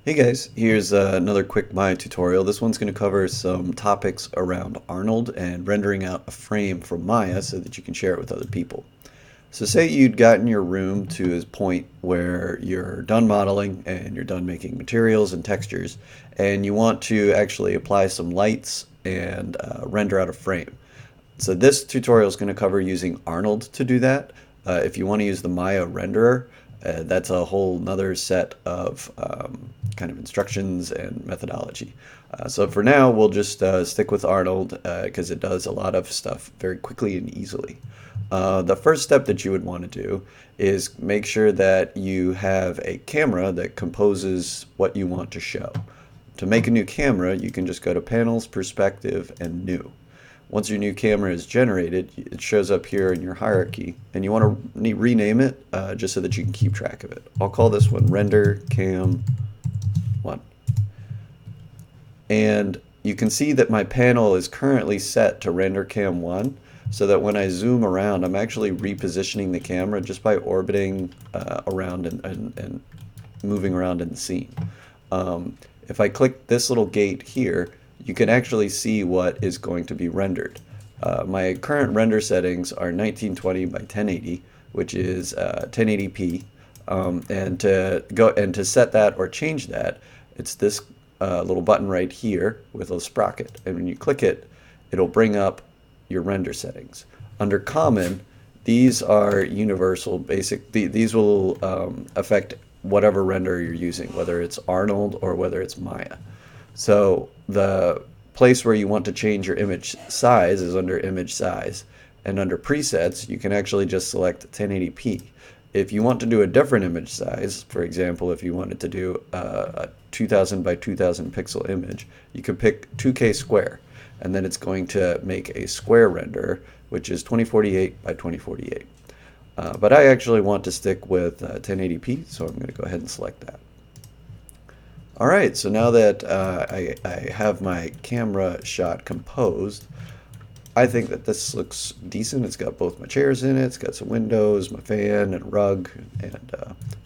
Hey guys, here's another quick Maya tutorial. This one's going to cover some topics around Arnold and rendering out a frame from Maya so that you can share it with other people. So say you'd gotten your room to a point where you're done modeling and you're done making materials and textures, and you want to actually apply some lights and render out a frame. So this tutorial is going to cover using Arnold to do that. If you want to use the Maya renderer, that's a whole nother set of kind of instructions and methodology. So for now, we'll just stick with Arnold because it does a lot of stuff very quickly and easily. The first step that you would want to do is make sure that you have a camera that composes what you want to show. To make a new camera, you can just go to Panels, Perspective, and New. Once your new camera is generated, it shows up here in your hierarchy, and you want to rename it just so that you can keep track of it. I'll call this one Render Cam 1. And you can see that my panel is currently set to Render Cam 1, so that when I zoom around, I'm actually repositioning the camera just by orbiting around and moving around in the scene. If I click this little gate here, you can actually see what is going to be rendered. My current render settings are 1920 by 1080, which is 1080p. And to set that or change that, it's this little button right here with a sprocket. And when you click it, it'll bring up your render settings. Under Common, these are universal basic. These will affect whatever render you're using, whether it's Arnold or whether it's Maya. So the place where you want to change your image size is under Image Size. And under Presets, you can actually just select 1080p. If you want to do a different image size, for example, if you wanted to do a 2000 by 2000 pixel image, you could pick 2K square. And then it's going to make a square render, which is 2048 by 2048. But I actually want to stick with 1080p, so I'm going to go ahead and select that. All right, so now that I have my camera shot composed, I think that this looks decent. It's got both my chairs in it, it's got some windows, my fan, and rug, and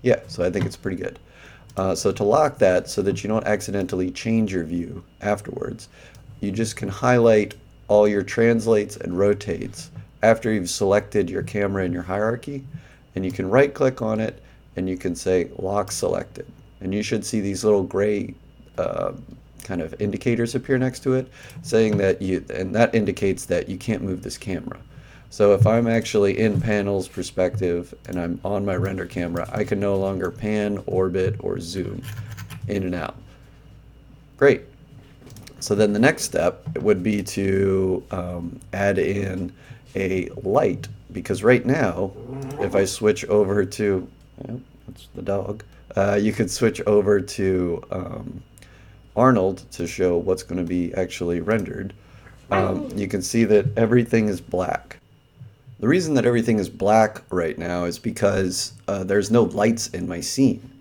yeah, so I think it's pretty good. So to lock that so that you don't accidentally change your view afterwards, you just can highlight all your translates and rotates after you've selected your camera in your hierarchy, and you can right click on it and you can say lock selected. And you should see these little gray kind of indicators appear next to it saying that and that indicates that you can't move this camera. So if I'm actually in Panels, Perspective, and I'm on my render camera, I can no longer pan, orbit, or zoom in and out. Great. So then the next step would be to add in a light, because right now, if I switch over to, that's the dog, you could switch over to Arnold to show what's going to be actually rendered. You can see that everything is black. The reason that everything is black right now is because there's no lights in my scene.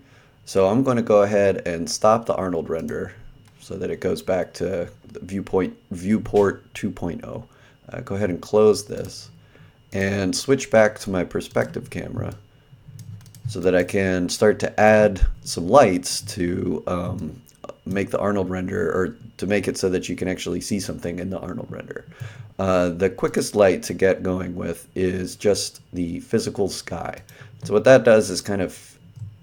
So I'm going to go ahead and stop the Arnold render so that it goes back to the viewport 2.0. Go ahead and close this and switch back to my perspective camera so that I can start to add some lights to make the Arnold render, or to make it so that you can actually see something in the Arnold render. The quickest light to get going with is just the physical sky. So what that does is kind of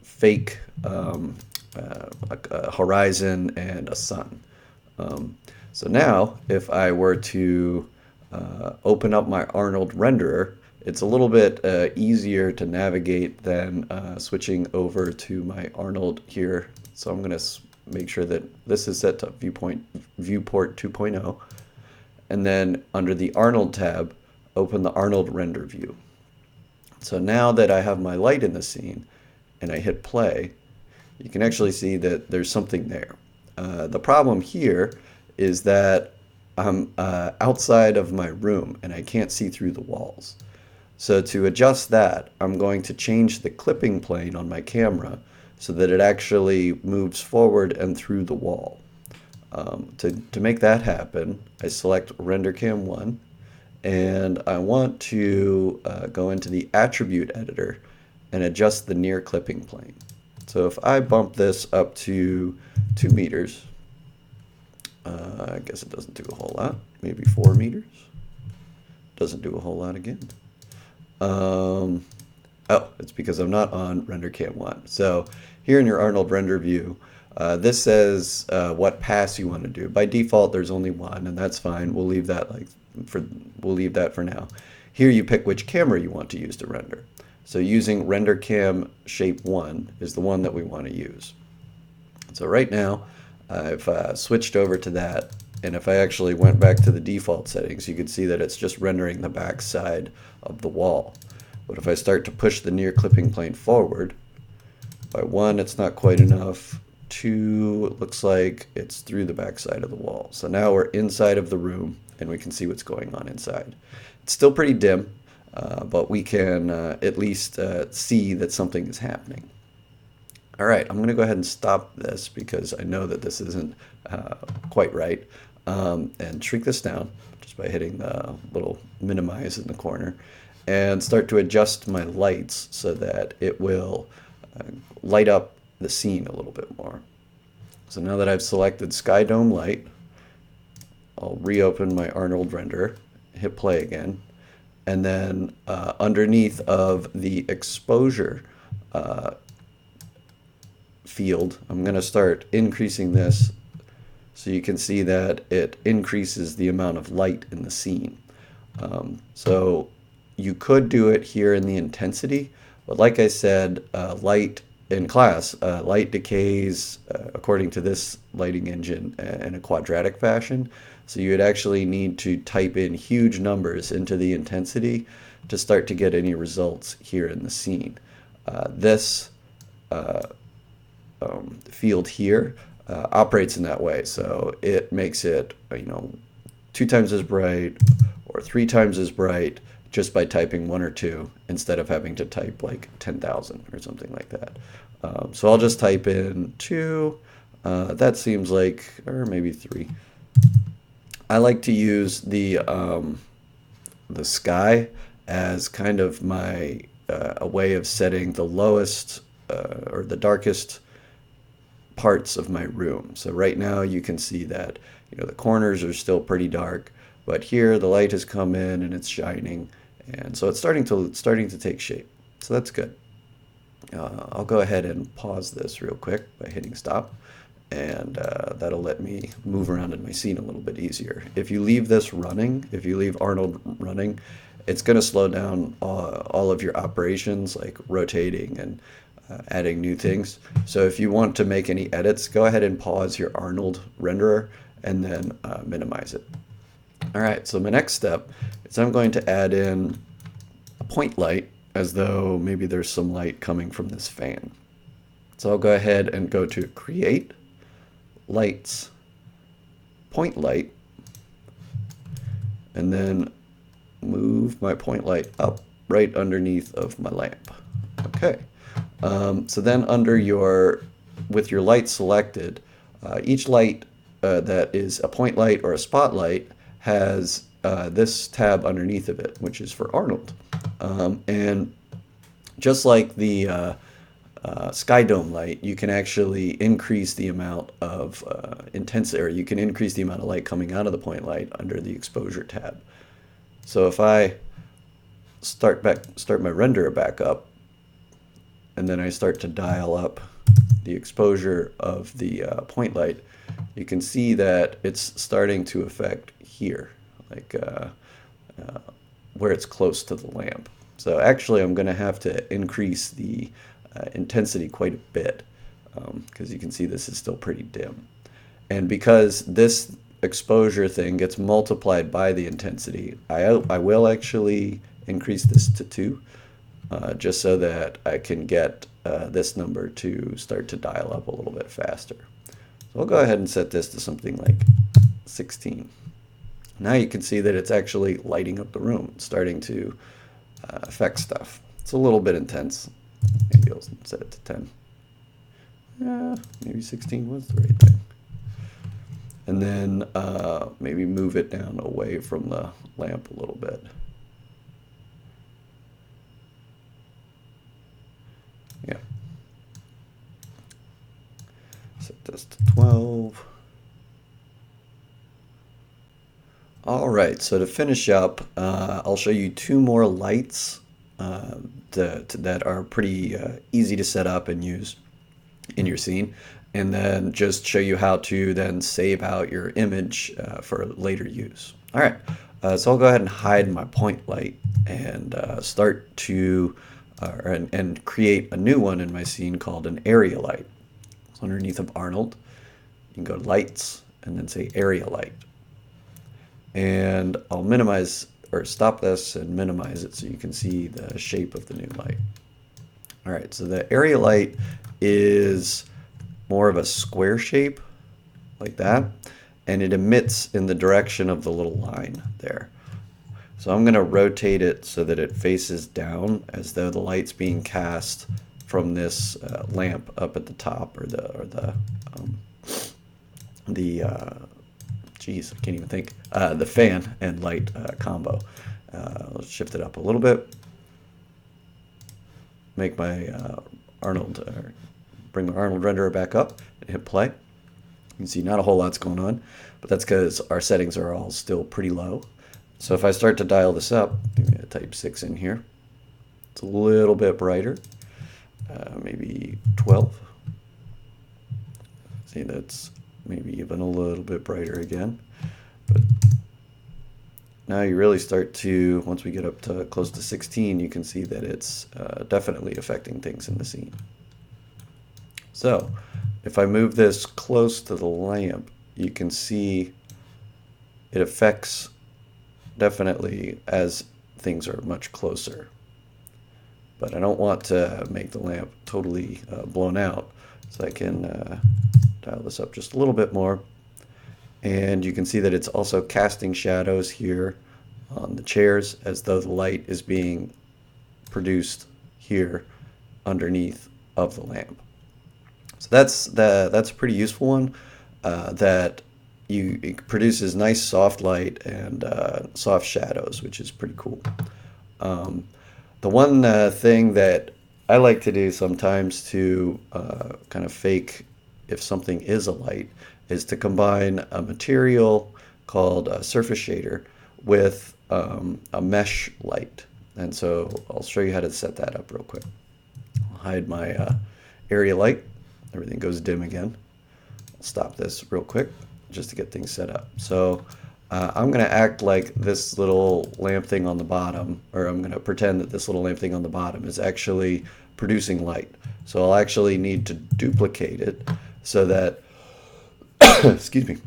fake a horizon and a sun. So now if I were to open up my Arnold renderer, it's a little bit easier to navigate than switching over to my Arnold here. So I'm going to make sure that this is set to viewport 2.0. And then under the Arnold tab, open the Arnold render view. So now that I have my light in the scene and I hit play, you can actually see that there's something there. The problem here is that I'm outside of my room and I can't see through the walls. So to adjust that, I'm going to change the clipping plane on my camera so that it actually moves forward and through the wall. To make that happen, I select Render Cam 1, and I want to go into the Attribute Editor and adjust the near clipping plane. So if I bump this up to 2 meters. I guess it doesn't do a whole lot. Maybe 4 meters. Doesn't do a whole lot again. Oh, it's because I'm not on render cam 1. So here in your Arnold render view, this says what pass you want to do. By default, there's only one, and that's fine. We'll leave that for now. Here you pick which camera you want to use to render. So using render cam shape 1 is the one that we want to use. So right now, I've switched over to that, and if I actually went back to the default settings, you can see that it's just rendering the back side of the wall. But if I start to push the near clipping plane forward, by 1, it's not quite enough. 2, it looks like it's through the back side of the wall. So now we're inside of the room, and we can see what's going on inside. It's still pretty dim, but we can at least see that something is happening. All right, I'm going to go ahead and stop this because I know that this isn't quite right, and shrink this down just by hitting the little minimize in the corner, and start to adjust my lights so that it will light up the scene a little bit more. So now that I've selected Sky Dome Light, I'll reopen my Arnold render, hit play again, and then underneath of the exposure field, I'm going to start increasing this so you can see that it increases the amount of light in the scene. So you could do it here in the intensity, but like I said, light in class, light decays according to this lighting engine in a quadratic fashion. So you would actually need to type in huge numbers into the intensity to start to get any results here in the scene. This field here operates in that way, so it makes it 2 times as bright or 3 times as bright just by typing 1 or 2 instead of having to type like 10,000 or something like that. So I'll just type in 2. That seems like, or maybe 3. I like to use the sky as kind of my a way of setting the lowest or the darkest parts of my room. So right now you can see that the corners are still pretty dark, but here the light has come in and it's shining, and so it's starting to take shape. So that's good. I'll go ahead and pause this real quick by hitting stop, and that'll let me move around in my scene a little bit easier. If you leave this running, if you leave Arnold running, it's going to slow down all of your operations, like rotating and adding new things. So if you want to make any edits, go ahead and pause your Arnold renderer and then minimize it. All right, so my next step is I'm going to add in a point light, as though maybe there's some light coming from this fan. So I'll go ahead and go to Create, Lights, Point Light, and then move my point light up right underneath of my lamp. Okay. So then with your light selected, each light that is a point light or a spotlight has this tab underneath of it, which is for Arnold. And just like the Sky Dome light, you can actually increase the amount of intensity, or you can increase the amount of light coming out of the point light under the exposure tab. So if I start my renderer back up, and then I start to dial up the exposure of the point light, you can see that it's starting to affect here, like where it's close to the lamp. So actually I'm going to have to increase the intensity quite a bit, because you can see this is still pretty dim. And because this exposure thing gets multiplied by the intensity, I will actually increase this to 2. Just so that I can get this number to start to dial up a little bit faster. So I'll go ahead and set this to something like 16. Now you can see that it's actually lighting up the room, starting to affect stuff. It's a little bit intense. Maybe I'll set it to 10. Yeah, maybe 16 was the right thing. And then maybe move it down away from the lamp a little bit. Yeah. Set this to 12. All right, so to finish up, I'll show you two more lights that are pretty easy to set up and use in your scene, and then just show you how to then save out your image for later use. All right, so I'll go ahead and hide my point light and start to and create a new one in my scene called an area light. So underneath of Arnold, you can go to lights and then say area light. And I'll minimize or stop this and minimize it so you can see the shape of the new light. All right, so the area light is more of a square shape like that, and it emits in the direction of the little line there. So I'm going to rotate it so that it faces down as though the light's being cast from this lamp up at the top, or the geez, I can't even think, the fan and light combo. Let's shift it up a little bit. Make my Arnold, bring my Arnold renderer back up and hit play. You can see not a whole lot's going on, but that's because our settings are all still pretty low. So if I start to dial this up, maybe I type 6 in here. It's a little bit brighter, maybe 12. See, that's maybe even a little bit brighter again. But now you really start to, once we get up to close to 16, you can see that it's definitely affecting things in the scene. So if I move this close to the lamp, you can see it affects definitely as things are much closer. But I don't want to make the lamp totally blown out, so I can dial this up just a little bit more. And you can see that it's also casting shadows here on the chairs as though the light is being produced here underneath of the lamp. So that's a pretty useful one, that it produces nice soft light and soft shadows, which is pretty cool. The one thing that I like to do sometimes to kind of fake if something is a light is to combine a material called a surface shader with a mesh light. And so I'll show you how to set that up real quick. I'll hide my area light. Everything goes dim again. I'll stop this real quick just to get things set up. So I'm going to act like this little lamp thing on the bottom, or I'm going to pretend that this little lamp thing on the bottom is actually producing light. So I'll actually need to duplicate it so that, excuse me,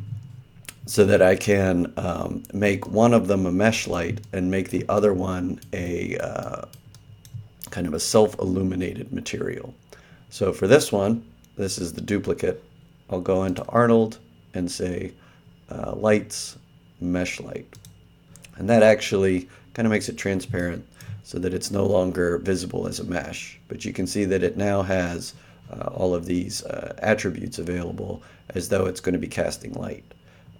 so that I can make one of them a mesh light and make the other one a kind of a self-illuminated material. So for this one, this is the duplicate. I'll go into Arnold and say lights, mesh light. And that actually kind of makes it transparent so that it's no longer visible as a mesh. But you can see that it now has all of these attributes available as though it's going to be casting light.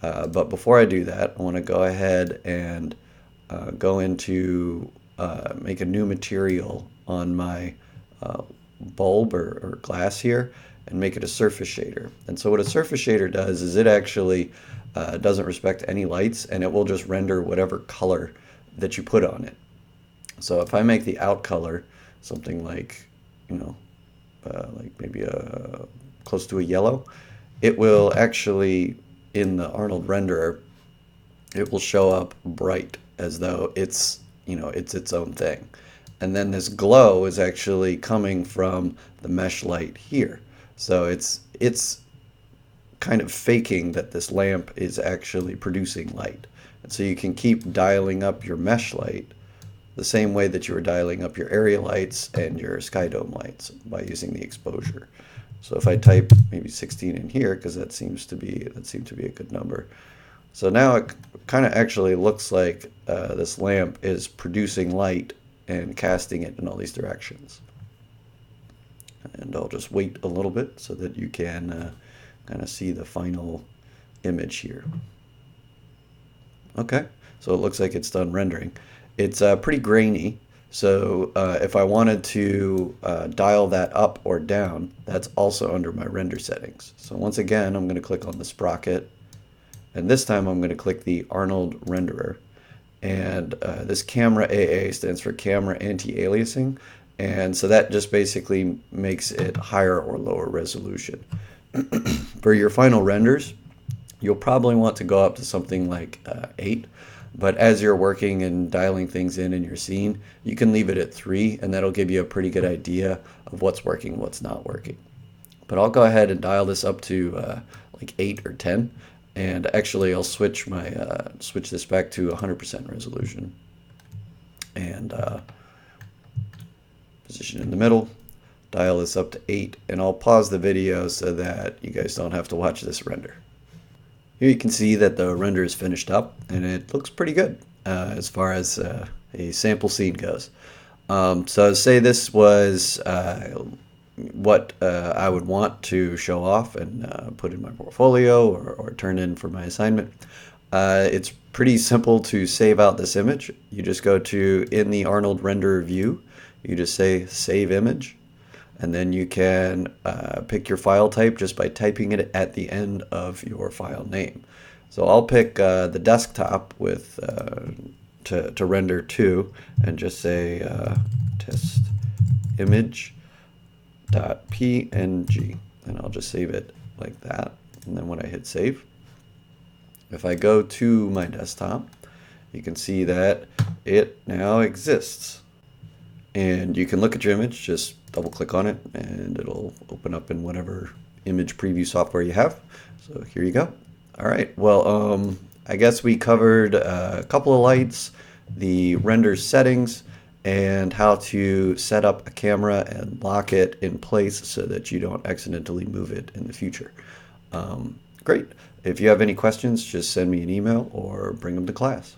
But before I do that, I want to go ahead and go into make a new material on my bulb or glass here and make it a surface shader. And so what a surface shader does is it actually doesn't respect any lights, and it will just render whatever color that you put on it. So if I make the out color something like, like maybe close to a yellow, it will actually, in the Arnold renderer, it will show up bright as though it's, it's its own thing. And then this glow is actually coming from the mesh light here. So it's kind of faking that this lamp is actually producing light. And so you can keep dialing up your mesh light the same way that you were dialing up your area lights and your sky dome lights by using the exposure. So if I type maybe 16 in here, because that seemed to be a good number. So now it kind of actually looks like this lamp is producing light and casting it in all these directions. And I'll just wait a little bit so that you can kind of see the final image here. Okay, so it looks like it's done rendering. It's pretty grainy, So if I wanted to dial that up or down, that's also under my render settings. So once again, I'm going to click on the sprocket, and this time I'm going to click the Arnold renderer. And this camera AA stands for camera anti-aliasing. And so that just basically makes it higher or lower resolution. For your final renders, you'll probably want to go up to something like 8. But as you're working and dialing things in your scene, you can leave it at 3, and that'll give you a pretty good idea of what's working and what's not working. But I'll go ahead and dial this up to like 8 or 10. And actually, I'll switch this back to 100% resolution. And position in the middle, dial this up to 8, and I'll pause the video so that you guys don't have to watch this render. Here you can see that the render is finished up, and it looks pretty good as far as a sample scene goes. So say this was what I would want to show off and put in my portfolio or turn in for my assignment. It's pretty simple to save out this image. You just go to, in the Arnold renderer view, you just say save image, and then you can pick your file type just by typing it at the end of your file name. So I'll pick the desktop with to render to, and just say test image .png, and I'll just save it like that. And then when I hit save, if I go to my desktop, you can see that it now exists. And you can look at your image, just double click on it, and it'll open up in whatever image preview software you have. So here you go. All right, well, I guess we covered a couple of lights, the render settings, and how to set up a camera and lock it in place so that you don't accidentally move it in the future. Great. If you have any questions, just send me an email or bring them to class.